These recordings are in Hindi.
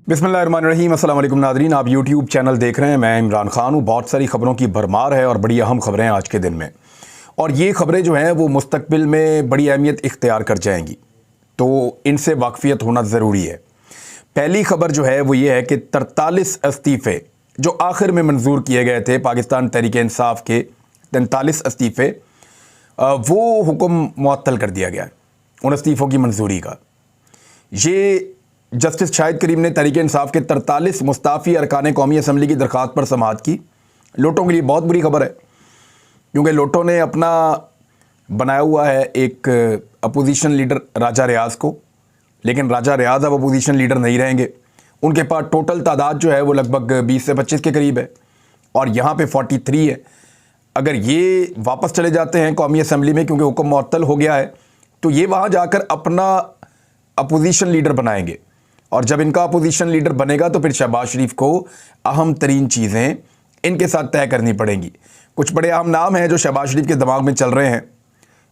बिस्मिल्लाहिर्रहमानिर्रहीम। अस्सलाम वालेकुम नादरीन, आप यूट्यूब चैनल देख रहे हैं। मैं इमरान खान हूँ। बहुत सारी ख़बरों की भरमार है और बड़ी अहम ख़बरें हैं आज के दिन में, और ये ख़बरें जो हैं वो मुस्तक़बिल में बड़ी अहमियत इख्तियार कर जाएंगी, तो इनसे वाकफ़ियत होना ज़रूरी है। पहली ख़बर जो है वो ये है कि 43 इस्तीफ़े जो आखिर में मंजूर किए गए थे पाकिस्तान तहरीक-ए-इंसाफ के 43 इस्तीफ़े, वो हुक्म मुअत्तल कर दिया गया है उन इस्तीफ़ों की मंजूरी का। ये जस्टिस शाहिद करीम ने तहरीक-ए-इंसाफ के 43 मुस्ताफ़ी अरकान कौमी असम्बली की दरख्वास्त पर समाअत की। लोटों के लिए बहुत बुरी खबर है, क्योंकि लोटों ने अपना बनाया हुआ है एक अपोजिशन लीडर राजा रियाज़ को, लेकिन राजा रियाज़ अब अपोजिशन लीडर नहीं रहेंगे। उनके पास टोटल तादाद जो है वो लगभग 20 से 25 के करीब है, और यहाँ पे 43 है। अगर ये वापस चले जाते हैं कौमी असम्बली में, क्योंकि हुक्म मुअत्तल हो गया है, तो ये वहाँ जाकर अपना अपोजिशन लीडर बनाएंगे, और जब इनका अपोजिशन लीडर बनेगा तो फिर शहबाज शरीफ को अहम तरीन चीज़ें इनके साथ तय करनी पड़ेंगी। कुछ बड़े अहम नाम हैं जो शहबाज शरीफ के दिमाग में चल रहे हैं,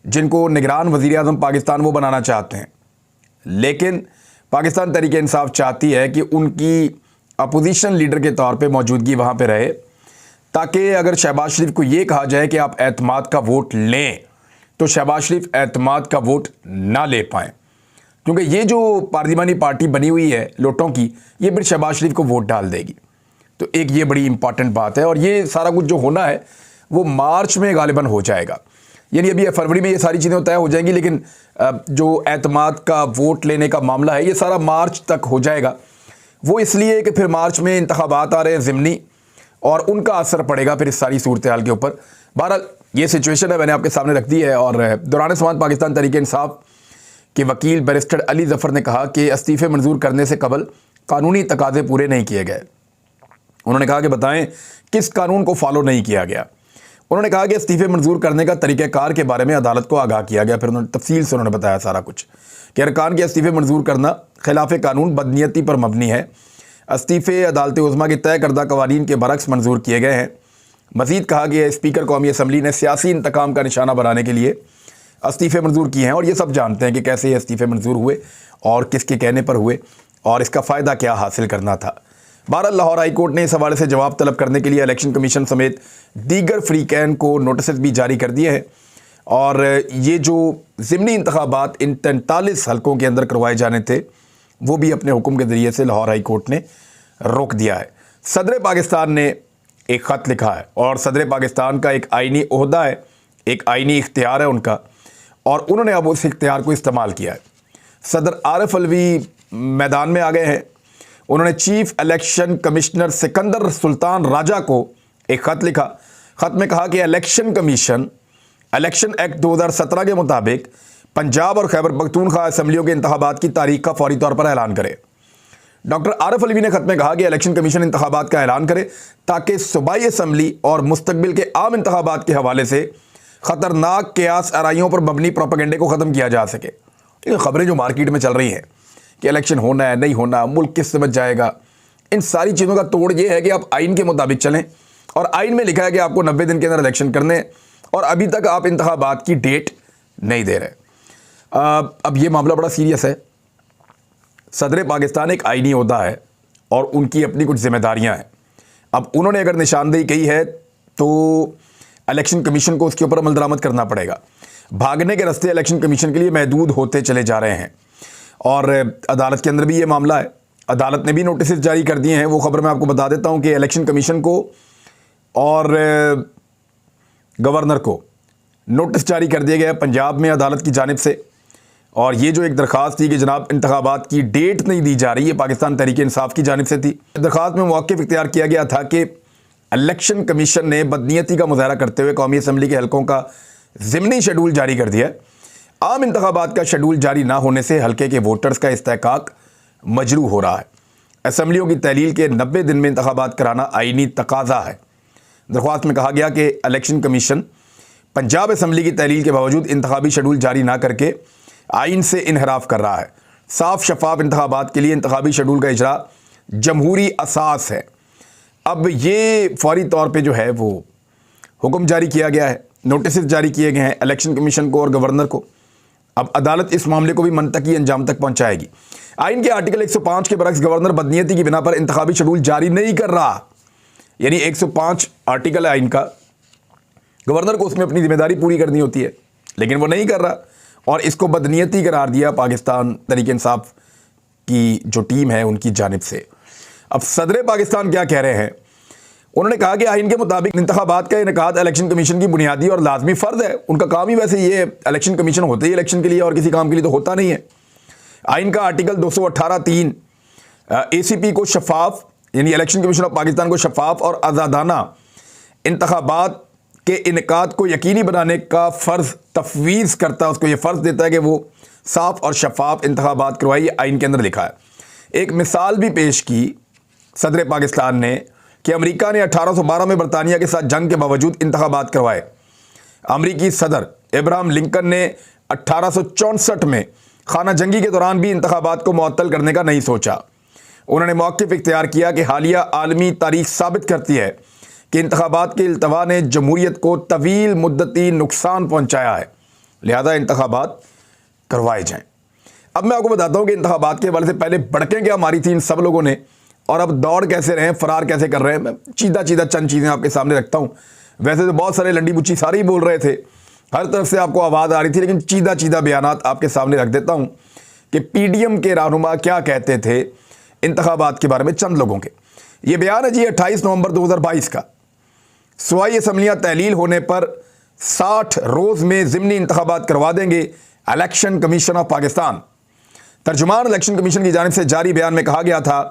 जिनको निगरान वज़ीर आज़म पाकिस्तान वो बनाना चाहते हैं, लेकिन पाकिस्तान तहरीक-ए-इंसाफ चाहती है कि उनकी अपोजिशन लीडर के तौर पे मौजूदगी वहाँ पे रहे, ताकि अगर शहबाज शरीफ को ये कहा जाए कि आप एतमाद का वोट लें, तो शहबाज शरीफ एतमाद का वोट ना ले पाएँ, क्योंकि ये जो पार्लिमानी पार्टी बनी हुई है लोटों की, ये फिर शहबाज शरीफ को वोट डाल देगी। तो एक ये बड़ी इंपॉर्टेंट बात है, और ये सारा कुछ जो होना है वो मार्च में गालिबन हो जाएगा। यानी अभी फरवरी में ये सारी चीज़ें तय हो जाएंगी, लेकिन जो एतमाद का वोट लेने का मामला है ये सारा मार्च तक हो जाएगा। वो इसलिए कि फिर मार्च में इंतखाबात आ रहे हैं ज़िमनी, और उनका असर पड़ेगा फिर इस सारी सूरत हाल के ऊपर। बहरहाल ये सिचुएशन है, मैंने आपके सामने रख दी है। और दौरान समाअत पाकिस्तान तहरीक-ए-इंसाफ के वकील बैरिस्टर अली ज़फ़र ने कहा कि इस्तीफ़े मंजूर करने से कबल कानूनी तकाज़े पूरे नहीं किए गए। उन्होंने कहा कि बताएं किस कानून को फॉलो नहीं किया गया। उन्होंने कहा कि इस्तीफ़े मंजूर करने का तरीक़ाकार के बारे में अदालत को आगाह किया गया। फिर उन्होंने तफसील से बताया सारा कुछ कि अरकान के इस्तीफ़े मंजूर करना खिलाफ कानून बदनीयती पर मबनी है। इस्तीफ़े अदालत उज़्मा के तय करदा कवानीन के बरक्स मंजूर किए गए हैं। मज़ीद कहा कि स्पीकर कौमी असम्बली ने सियासी इंतकाम का निशाना बनाने के लिए इस्तीफ़े मंजूर किए हैं, और ये सब जानते हैं कि कैसे ये इस्तीफ़े मंजूर हुए और किसके कहने पर हुए और इसका फ़ायदा क्या हासिल करना था। बहरहाल लाहौर हाई कोर्ट ने इस हवाले से जवाब तलब करने के लिए इलेक्शन कमीशन समेत दीगर फ़रीक़ैन को नोटिस भी जारी कर दिए हैं, और ये जो ज़िमनी इंतखाबात इन 43 हलकों के अंदर करवाए जाने थे वो भी अपने हुक्म के ज़रिए से लाहौर हाई कोर्ट ने रोक दिया है। सदर पाकिस्तान ने एक ख़त लिखा है, और सदर पाकिस्तान का एक आइनी ओहदा है, एक आइनी इख्तियार है उनका, और उन्होंने अब उस इख्तियार को इस्तेमाल किया है। सदर आरिफ अलवी मैदान में आ गए हैं। उन्होंने chief election commissioner Sikandar Sultan Raja को एक ख़त लिखा। ख़त में कहा कि इलेक्शन कमीशन इलेक्शन एक्ट 2017 के मुताबिक पंजाब और खैबर पख्तूनख्वा असम्बलियों के इंतखाबात की तारीख का फौरी तौर पर ऐलान करे। डॉक्टर आरिफ अलवी ने ख़त में कहा कि इलेक्शन कमीशन इंतखाबात का ऐलान करे, ताकि सूबाई असम्बली और मुस्तकबिल के आम इंतखाबात के हवाले से ख़तरनाक क्यास आराइयों पर मबनी प्रोपेगेंडे को ख़त्म किया जा सके। ये ख़बरें जो मार्केट में चल रही हैं कि इलेक्शन होना है नहीं होना, मुल्क किस समझ जाएगा, इन सारी चीज़ों का तोड़ ये है कि आप आइन के मुताबिक चलें, और आइन में लिखा है कि आपको 90 दिन के अंदर इलेक्शन करने हैं, और अभी तक आप इंतखाबात की डेट नहीं दे रहे। अब ये मामला बड़ा सीरियस है। सदर पाकिस्तान एक आइनी ओहदा है और उनकी अपनी कुछ जिम्मेदारियाँ हैं। अब उन्होंने अगर निशानदेही की है तो इलेक्शन कमीशन को उसके ऊपर अमल दरामद करना पड़ेगा। भागने के रास्ते इलेक्शन कमीशन के लिए महदूद होते चले जा रहे हैं, और अदालत के अंदर भी ये मामला है। अदालत ने भी नोटिस जारी कर दिए हैं। वो ख़बर मैं आपको बता देता हूँ कि इलेक्शन कमीशन को और गवर्नर को नोटिस जारी कर दिया गया पंजाब में अदालत की जानिब से, और ये जो एक दरख्वास्त थी कि जनाब इंतखाबात की डेट नहीं दी जा रही है, पाकिस्तान तहरीक-ए-इंसाफ की जानिब से थी। दरख्वास्त में मौक़िफ़ इख्तियार किया गया था कि इलेक्शन कमीशन ने बदनीयती का मुज़ाहरा करते हुए कौमी असम्बली के हलकों का ज़िमनी शेड्यूल जारी कर दिया है। आम इंतखाबात का शेड्यूल जारी ना होने से हलके के वोटर्स का इस्तेहकाक मजरू हो रहा है। असम्बलियों की तहलील के 90 दिन में इंतखाबात कराना आइनी तकाज़ा है। दरख्वास्त में कहा गया कि इलेक्शन कमीशन पंजाब असम्बली की तहलील के बावजूद इंतखाबी शेड्यूल जारी ना करके आइन से इनहराफ कर रहा है। साफ शफाफ इंतखाबात के लिए इंतखाबी शेड्यूल का इजरा जमहूरी असास है। अब ये फौरी तौर पे जो है वो हुक्म जारी किया गया है, नोटिस जारी किए गए हैं इलेक्शन कमीशन को और गवर्नर को। अब अदालत इस मामले को भी मंतकी अंजाम तक पहुंचाएगी। आइन के आर्टिकल 105 के बरक्स गवर्नर बदनीयती की बिना पर इंतखाबी शेड्यूल जारी नहीं कर रहा। यानी 105 आर्टिकल है आइन का, गवर्नर को उसमें अपनी जिम्मेदारी पूरी करनी होती है, लेकिन वो नहीं कर रहा और इसको बदनीयती करार दिया पाकिस्तान तहरीक इंसाफ की जो टीम है उनकी जानिब से। अब सदर पाकिस्तान क्या कह रहे हैं? उन्होंने कहा कि आइन के मुताबिक इंतखाबात का इनेकाद इलेक्शन कमीशन की बुनियादी और लाजमी फ़र्ज है। उनका काम ही वैसे ये इलेक्शन कमीशन होते ही इलेक्शन के लिए, और किसी काम के लिए तो होता नहीं है। आइन का आर्टिकल 218(3) ACP को शफाफ, यानी इलेक्शन कमीशन ऑफ पाकिस्तान को शफाफ और आज़ादाना इंतखाबात के इनेकाद को यकीनी बनाने का फ़र्ज़ तफवीज़ करता है। उसको ये फ़र्ज़ देता है कि वो साफ़ और शफाफ इंतखाबात करवाई। आइन के अंदर लिखा है। एक मिसाल भी पेश की सदर पाकिस्तान ने कि अमेरिका ने 1812 में बरतानिया के साथ जंग के बावजूद इंतखाबात करवाए। अमेरिकी सदर इब्राहिम लिंकन ने 1864 में खाना जंगी के दौरान भी इंतखाबात को मुअत्तल करने का नहीं सोचा। उन्होंने मौक़िफ़ इख्तियार किया कि हालिया आलमी तारीख साबित करती है कि इंतखाबात के इल्तवा ने जमहूरियत को तवील मुद्दती नुकसान पहुँचाया है, लिहाजा इंतखाबात करवाए जाएँ। अब मैं आपको बताता हूँ कि इंतखाबात के हवाले से पहले भड़कें क्या मारी थी इन सब लोगों ने, और अब दौड़ कैसे रहे हैं, फरार कैसे कर रहे हैं। मैं सीधा चंद चीज़ें आपके सामने रखता हूँ। वैसे तो बहुत सारे लंडी बुच्ची सारे ही बोल रहे थे, हर तरफ से आपको आवाज़ आ रही थी, लेकिन सीधा बयानात आपके सामने रख देता हूँ कि PDM के रहनुमा क्या कहते थे इंतखाबात के बारे में। चंद लोगों के ये बयान है जी 28 नवंबर 2022 का। सूबाई असम्बलियाँ तहलील होने पर 60 रोज़ में ज़िमनी इंतखाबात करवा देंगे इलेक्शन कमीशन ऑफ पाकिस्तान। तर्जुमान इलेक्शन कमीशन की जानिब से जारी बयान में कहा गया था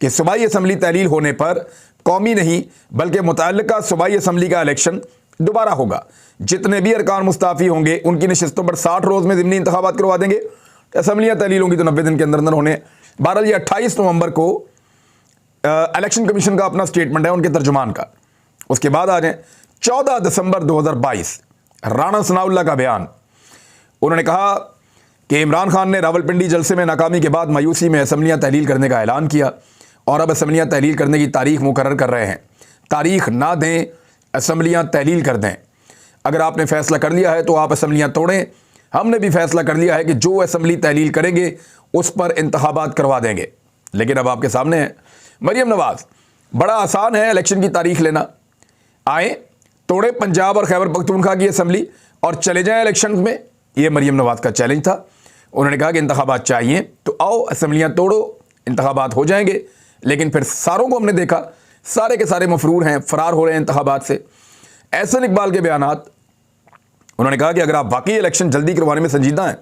कि सूबाई असम्बली तहलील होने पर कौमी नहीं बल्कि मुतअल्लिका सूबाई असम्बली का इलेक्शन दोबारा होगा। जितने भी अरकान मुस्ताफ़ी होंगे उनकी नशिस्तों पर 60 रोज़ में ज़िमनी इंतखाबात करवा देंगे। असम्बलियाँ तहलील होंगी तो 90 दिन के अंदर अंदर होने। बहरहाल ये 28 नवंबर को इलेक्शन कमीशन का अपना स्टेटमेंट है उनके तर्जुमान का। उसके बाद आ जाए 14 दिसंबर 2022 राना सनाउल्लाह का बयान। उन्होंने कहा कि इमरान खान ने रावलपिंडी जलसे में नाकामी के बाद मायूसी में असम्बलियाँ तहलील करने का ऐलान किया और अब असम्बलियाँ तहलील करने की तारीख मुकर्रर कर रहे हैं। तारीख ना दें, असम्बलियाँ तहलील कर दें। अगर आपने फैसला कर लिया है तो आप असम्बलियाँ तोड़ें। हमने भी फैसला कर लिया है कि जो असम्बली तहलील करेंगे उस पर इंतखाबात करवा देंगे। लेकिन अब आपके सामने है मरियम नवाज़। बड़ा आसान है इलेक्शन की तारीख लेना। आए, तोड़े पंजाब और खैबर पख्तूनख्वा की असम्बली और चले जाएं इलेक्शन में। ये मरियम नवाज़ का चैलेंज था। उन्होंने कहा कि इंतखाबात चाहिए तो आओ, असम्बलियाँ तोड़ो, इंतखाबात हो जाएंगे। लेकिन फिर सारों को हमने देखा, सारे के सारे मफरूर हैं, फरार हो रहे हैं इंतखाबात से। एहसन इकबाल के बयानात, उन्होंने कहा कि अगर आप वाकई इलेक्शन जल्दी करवाने में संजीदा हैं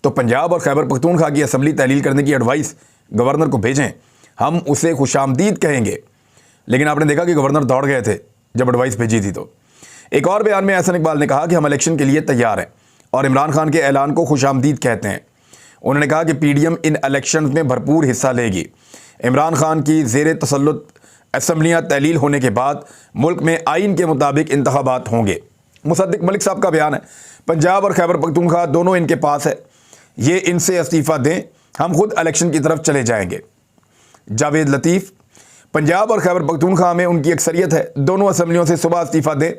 तो पंजाब और खैबर पख्तूनख्वा की असम्बली तहलील करने की एडवाइस गवर्नर को भेजें, हम उसे खुशामदीद कहेंगे। लेकिन आपने देखा कि गवर्नर दौड़ गए थे जब एडवाइस भेजी थी। तो एक और बयान में एहसन इकबाल ने कहा कि हम इलेक्शन के लिए तैयार हैं और इमरान खान के ऐलान को खुशामदीद कहते हैं। उन्होंने कहा कि PDM इन इलेक्शन में भरपूर हिस्सा लेगी। इमरान खान की ज़ेर तसल्लुत असम्बलियाँ तहलील होने के बाद मुल्क में आइन के मुताबिक इंतखाबात होंगे। मुसद्दिक मलिक साहब का बयान है, पंजाब और खैबर पख्तूनख्वा दोनों इनके पास है, ये इनसे इस्तीफ़ा दें, हम खुद इलेक्शन की तरफ चले जाएंगे। जावेद लतीफ़, पंजाब और खैबर पख्तूनख्वा में उनकी अक्सरियत है, दोनों असम्बलियों से सुबह इस्तीफ़ा दें,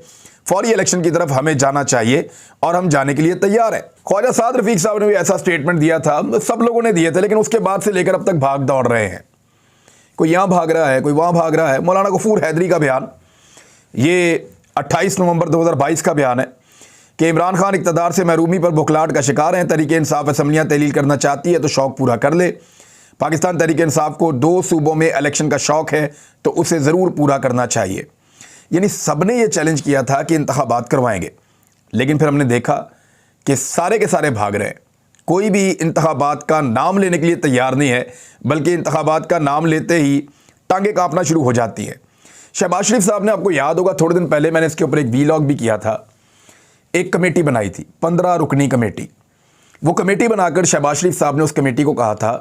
फौरी इलेक्शन की तरफ हमें जाना चाहिए और हम जाने के लिए तैयार हैं। ख्वाजा साद रफ़ीक साहब ने भी ऐसा स्टेटमेंट दिया था, सब लोगों ने दिए थे, लेकिन उसके बाद से लेकर अब तक भाग दौड़ रहे हैं। कोई यहाँ भाग रहा है, कोई वहाँ भाग रहा है। मौलाना गफूर हैदरी का बयान, ये 28 नवंबर 2022 का बयान है कि इमरान खान इक़्तिदार से महरूमी पर बुखलाहट का शिकार हैं। तहरीक इंसाफ असम्बलियाँ तहलील करना चाहती है तो शौक़ पूरा कर ले। पाकिस्तान तहरीक इंसाफ को 2 सूबों में इलेक्शन का शौक़ है तो उसे ज़रूर पूरा करना चाहिए। यानी सब ने ये चैलेंज किया था कि इंतखाबात करवाएंगे, लेकिन फिर हमने देखा कि सारे के सारे भाग रहे हैं। कोई भी इंतखाबात का नाम लेने के लिए तैयार नहीं है, बल्कि इंतखाबात का नाम लेते ही टांगें कांपना शुरू हो जाती हैं। शहबाज शरीफ साहब ने, आपको याद होगा थोड़े दिन पहले मैंने इसके ऊपर एक वीलॉग भी किया था, एक कमेटी बनाई थी 15 रुकनी कमेटी। वो कमेटी बनाकर शहबाज शरीफ साहब ने उस कमेटी को कहा था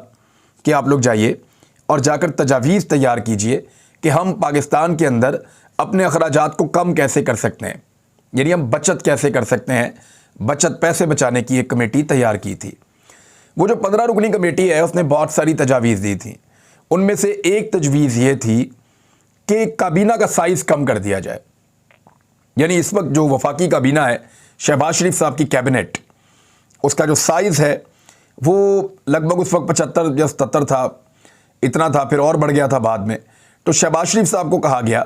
कि आप लोग जाइए और जाकर तजावीज़ तैयार कीजिए कि हम पाकिस्तान के अंदर अपने अखराजात को कम कैसे कर सकते हैं, यानी हम बचत कैसे कर सकते हैं। बचत पैसे बचाने की एक कमेटी तैयार की थी। वो जो 15 रुकनी कमेटी है उसने बहुत सारी तजावीज़ दी थी। उनमें से एक तजवीज़ ये थी कि काबीना का साइज़ कम कर दिया जाए। यानी इस वक्त जो वफाकी काबीना है, शहबाज शरीफ साहब की कैबिनेट, उसका जो साइज़ है वो लगभग उस वक्त 75 या 77 था, इतना था, फिर और बढ़ गया था बाद में। तो शहबाज शरीफ साहब को कहा गया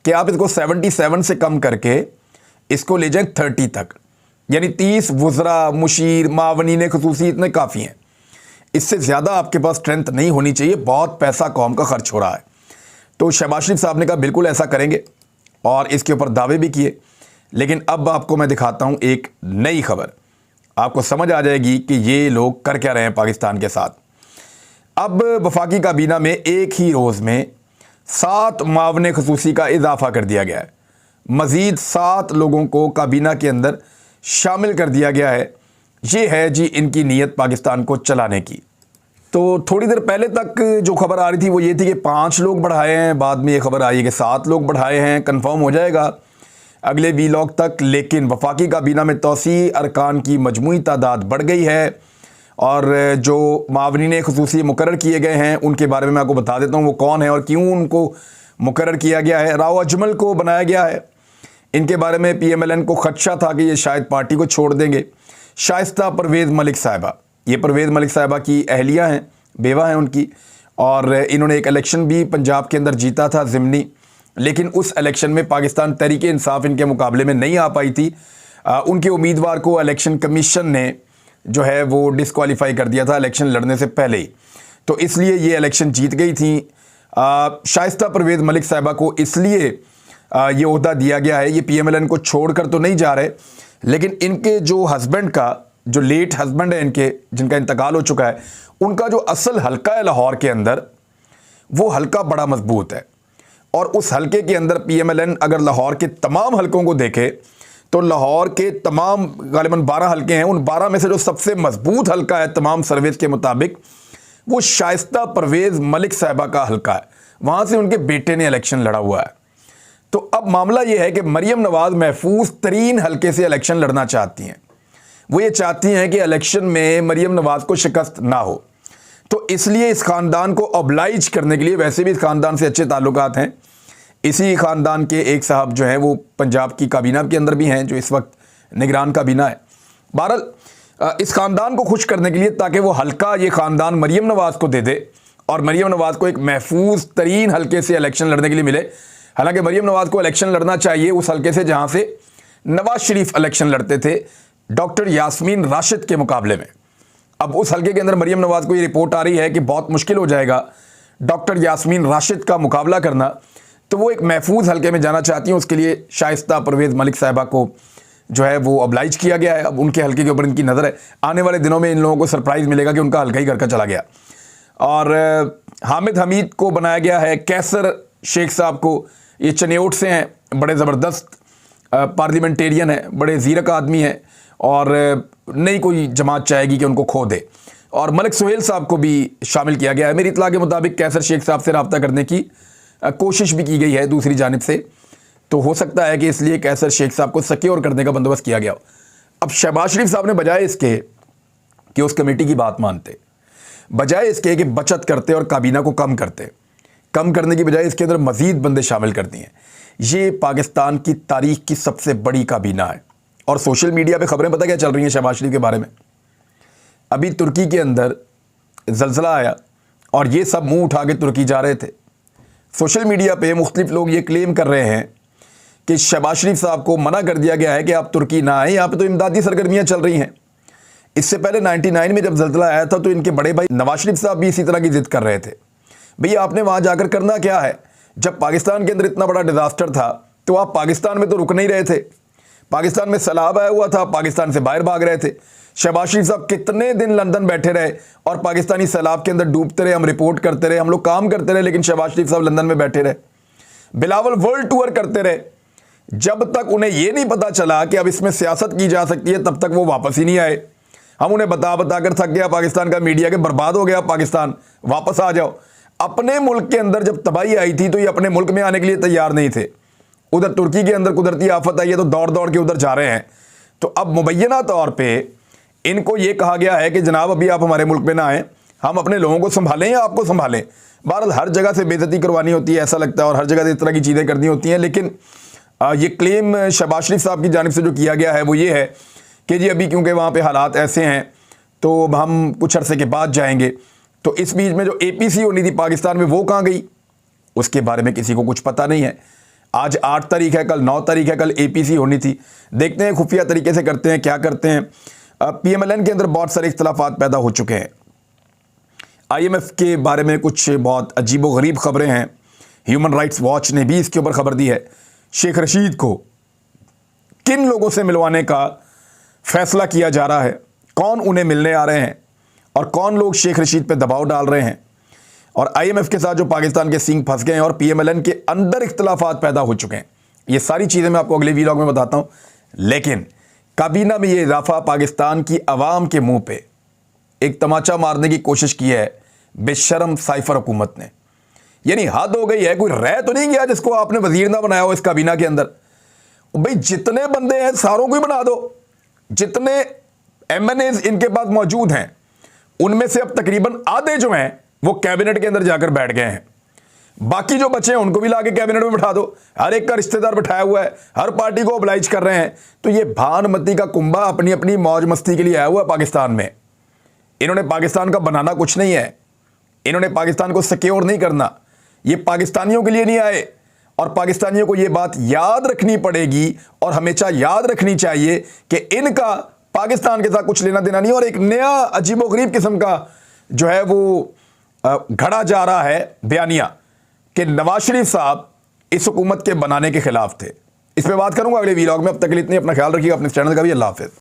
कि आप इसको 77 से कम करके इसको ले जाएं 30 तक, यानी 30 वुज़रा, मुशीर, मावनीन खुसूसी इतने काफ़ी हैं, इससे ज़्यादा आपके पास स्ट्रेंथ नहीं होनी चाहिए, बहुत पैसा कौम का खर्च हो रहा है। तो शहबाज शरीफ साहब ने कहा बिल्कुल ऐसा करेंगे और इसके ऊपर दावे भी किए। लेकिन अब आपको मैं दिखाता हूँ एक नई खबर, आपको समझ आ जाएगी कि ये लोग कर क्या रहे हैं पाकिस्तान के साथ। अब वफाकी काबीना में एक ही रोज़ में 7 मावने खसूसी का इजाफा कर दिया गया है, मज़ीद 7 लोगों को काबीना के अंदर शामिल कर दिया गया है। ये है जी इनकी नीयत पाकिस्तान को चलाने की। तो थोड़ी देर पहले तक जो खबर आ रही थी वो ये थी कि 5 लोग बढ़ाए हैं, बाद में ये खबर आई कि 7 लोग बढ़ाए हैं, कंफर्म हो जाएगा अगले वीलॉग तक। लेकिन वफाकी काबीना में तौसी अरकान की मजमूई तादाद बढ़ गई है और जो मावनीन खुसूसी मुकर्रर किए गए हैं उनके बारे में मैं आपको बता देता हूँ वो कौन है और क्यों उनको मुकर्रर किया गया है। राव अजमल को बनाया गया है, इनके बारे में PMLN को खदशा था कि ये शायद पार्टी को छोड़ देंगे। शाइस्ता परवेज़ मलिक साहिबा, ये परवेज़ मलिक साहिबा की अहलिया हैं, बेवा हैं उनकी, और इन्होंने एक इलेक्शन भी पंजाब के अंदर जीता था ज़िमनी, लेकिन उस इलेक्शन में पाकिस्तान तहरीक इंसाफ इनके मुकाबले में नहीं आ पाई थी। उनके उम्मीदवार को इलेक्शन कमीशन ने जो है वो डिस्क्वालीफाई कर दिया था इलेक्शन लड़ने से पहले ही, तो इसलिए ये इलेक्शन जीत गई थी। शाइस्ता परवेज़ मलिक साहिबा को इसलिए ये ओहदा दिया गया है। ये PMLN को छोड़कर तो नहीं जा रहे, लेकिन इनके जो हस्बैंड का, जो लेट हस्बैंड है इनके, जिनका इंतकाल हो चुका है, उनका जो असल हलका है लाहौर के अंदर, वो हलका बड़ा मजबूत है। और उस हलके के अंदर PMLN अगर लाहौर के तमाम हलकों को देखे तो लाहौर के तमाम गालिबन 12 हलके हैं, उन 12 में से जो सबसे मजबूत हलका है तमाम सर्वेस के मुताबिक वो शाइस्ता परवेज़ मलिक साहिबा का हलका है। वहाँ से उनके बेटे ने इलेक्शन लड़ा हुआ है। तो अब मामला ये है कि मरियम नवाज़ महफूज तरीन हलके से इलेक्शन लड़ना चाहती हैं। वो ये चाहती हैं कि इलेक्शन में मरियम नवाज़ को शिकस्त ना हो, तो इसलिए इस ख़ानदान को ऑब्लाइज करने के लिए, वैसे भी इस ख़ानदान से अच्छे ताल्लुकात हैं, इसी ख़ानदान के एक साहब जो हैं वो पंजाब की काबीना के अंदर भी हैं, जो इस वक्त निगरान काबीना है। बहरहाल इस ख़ानदान को खुश करने के लिए, ताकि वो हल्का ये ख़ानदान मरियम नवाज़ को दे दे और मरियम नवाज़ को एक महफूज तरीन हल्के से इलेक्शन लड़ने के लिए मिले। हालांकि मरियम नवाज़ को इलेक्शन लड़ना चाहिए उस हल्के से जहाँ से नवाज़ शरीफ इलेक्शन लड़ते थे डॉक्टर यास्मीन राशिद के मुकाबले में। अब उस हल्के के अंदर मरियम नवाज़ को ये रिपोर्ट आ रही है कि बहुत मुश्किल हो जाएगा डॉक्टर यास्मीन राशिद का मुकाबला करना, तो वो एक महफूज हल्के में जाना चाहती हैं। उसके लिए शाइस्ता परवेज़ मलिक साहिबा को जो है वो ऑब्लाइज किया गया है। अब उनके हल्के के ऊपर इनकी नज़र है, आने वाले दिनों में इन लोगों को सरप्राइज़ मिलेगा कि उनका हल्का ही घर का चला गया। और हामिद हमीद को बनाया गया है, कैसर शेख साहब को, ये चनेउट से हैं, बड़े ज़बरदस्त पार्लियामेंटेरियन है, बड़े ज़ीरक आदमी हैं और नई कोई जमात चाहेगी कि उनको खो दे। और मलिक सुहेल साहब को भी शामिल किया गया है। मेरी इतला के मुताबिक कैसर शेख साहब से रब्ता करने की कोशिश भी की गई है दूसरी जानिब से, तो हो सकता है कि इसलिए कैसर शेख साहब को सिक्योर करने का बंदोबस्त किया गया हो। अब शहबाज शरीफ साहब ने बजाय इसके कि उस कमेटी की बात मानते, बजाय इसके कि बचत करते और काबीना को कम करते, कम करने की बजाय इसके अंदर मज़ीद बंदे शामिल कर दिए। ये पाकिस्तान की तारीख की सबसे बड़ी काबीना है। और सोशल मीडिया पे खबरें पता क्या चल रही हैं शहबाज शरीफ के बारे में। अभी तुर्की के अंदर ज़लज़ला आया और ये सब मुंह उठा के तुर्की जा रहे थे। सोशल मीडिया पे मुख्तलिफ लोग ये क्लेम कर रहे हैं कि शहबाज शरीफ साहब को मना कर दिया गया है कि आप तुर्की ना आए, यहाँ पे तो इमदादी सरगर्मियाँ चल रही हैं। इससे पहले 99 में जब ज़लज़ला आया था तो इनके बड़े भाई नवाज शरीफ साहब भी इसी तरह की ज़िद कर रहे थे, भैया आपने वहाँ जाकर करना क्या है, जब पाकिस्तान के अंदर इतना बड़ा डिज़ास्टर था तो आप पाकिस्तान में तो रुक नहीं रहे थे, पाकिस्तान में सैलाब आया हुआ था, पाकिस्तान से बाहर भाग रहे थे। शहबाज शरीफ साहब कितने दिन लंदन बैठे रहे और पाकिस्तानी सैलाब के अंदर डूबते रहे, हम रिपोर्ट करते रहे, हम लोग काम करते रहे, लेकिन शहबाज शरीफ साहब लंदन में बैठे रहे। बिलावल वर्ल्ड टूर करते रहे, जब तक उन्हें यह नहीं पता चला कि अब इसमें सियासत की जा सकती है तब तक वो वापस ही नहीं आए। हम उन्हें बता कर थक गया पाकिस्तान का मीडिया के, बर्बाद हो गया पाकिस्तान, वापस आ जाओ। अपने मुल्क के अंदर जब तबाही आई थी तो ये अपने मुल्क में आने के लिए तैयार नहीं थे। उधर तुर्की के अंदर कुदरती आफत आई है तो दौड़ दौड़ के उधर जा रहे हैं। तो अब मुबैना तौर पे इनको ये कहा गया है कि जनाब अभी आप हमारे मुल्क में ना आएँ, हम अपने लोगों को संभालें या आपको संभालें। बहरहाल हर जगह से बेइज्जती करवानी होती है ऐसा लगता है और हर जगह से इस तरह की चीज़ें करनी होती हैं। लेकिन ये क्लेम शहबाज शरीफ साहब की जानिब से जो किया गया है वो ये है कि जी अभी क्योंकि वहाँ पे हालात ऐसे हैं तो हम कुछ अरसे के बाद जाएंगे। तो इस बीच में जो APC होनी थी पाकिस्तान में वो कहाँ गई, उसके बारे में किसी को कुछ पता नहीं है। आज 8 तारीख है, कल 9 तारीख है, कल APC होनी थी। देखते हैं खुफिया तरीके से करते हैं, क्या करते हैं। PMLN के अंदर बहुत सारे इख्तलाफात पैदा हो चुके हैं। IMF के बारे में कुछ बहुत अजीबोगरीब खबरें हैं। ह्यूमन राइट्स वॉच ने भी इसके ऊपर खबर दी है। शेख रशीद को किन लोगों से मिलवाने का फैसला किया जा रहा है, कौन उन्हें मिलने आ रहे हैं और कौन लोग शेख रशीद पे दबाव डाल रहे हैं, और IMF के साथ जो पाकिस्तान के सींग फंस गए हैं और PMLN के अंदर इख्तलाफात पैदा हो चुके हैं। ये सारी चीज़ें मैं आपको अगले वीलॉग में बताता हूँ। लेकिन काबीना में ये इजाफा पाकिस्तान की आवाम के मुंह पे एक तमाचा मारने की कोशिश की है बेशरम साइफर हुकूमत ने। यानी हद हो गई है, कोई रह तो नहीं गया जिसको आपने वजीर ना बनाया हो इस काबीना के अंदर। भाई जितने बंदे हैं सारों को ही बना दो। जितने MNAs इनके पास मौजूद हैं उनमें से अब तकरीबन आधे जो हैं वो कैबिनेट के अंदर जाकर बैठ गए हैं। बाकी जो बचे हैं उनको भी लाके कैबिनेट में बिठा दो। हर एक का रिश्तेदार बिठाया हुआ है, हर पार्टी को ओबलाइज कर रहे हैं। तो ये भानमती का कुंबा अपनी अपनी मौज मस्ती के लिए आया हुआ है पाकिस्तान में। इन्होंने पाकिस्तान का बनाना कुछ नहीं है, इन्होंने पाकिस्तान को सिक्योर नहीं करना। ये पाकिस्तानियों के लिए नहीं आए, और पाकिस्तानियों को ये बात याद रखनी पड़ेगी और हमेशा याद रखनी चाहिए कि इनका पाकिस्तान के साथ कुछ लेना देना नहीं। और एक नया अजीबोगरीब किस्म का जो है वो घड़ा जा रहा है बयानिया कि नवाज शरीफ साहब इस हुकूमत के बनाने के खिलाफ थे। इस पे बात करूंगा अगले वीलॉग में। अब तक के लिए इतनी, अपना ख्याल रखिएगा, अपने चैनल का भी। अल्लाह हाफिज़।